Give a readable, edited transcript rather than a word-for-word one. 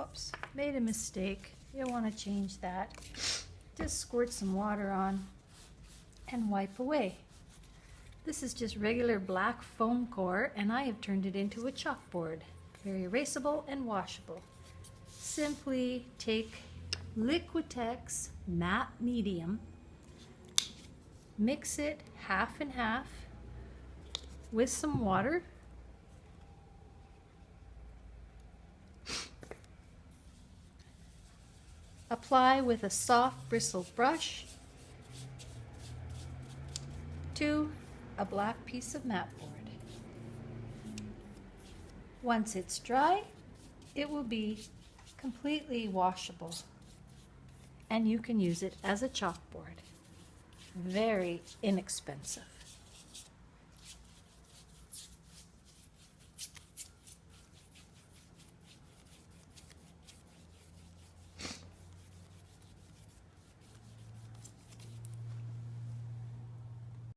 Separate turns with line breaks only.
Whoops, made a mistake. You want to change that. Just squirt some water on and wipe away. This is just regular black foam core, and I have turned it into a chalkboard. Very erasable and washable. Simply take Liquitex matte medium, mix it half and half with some water. Apply with a soft bristled brush to a black piece of mat board. Once it's dry, it will be completely washable, and you can use it as a chalkboard. Very inexpensive.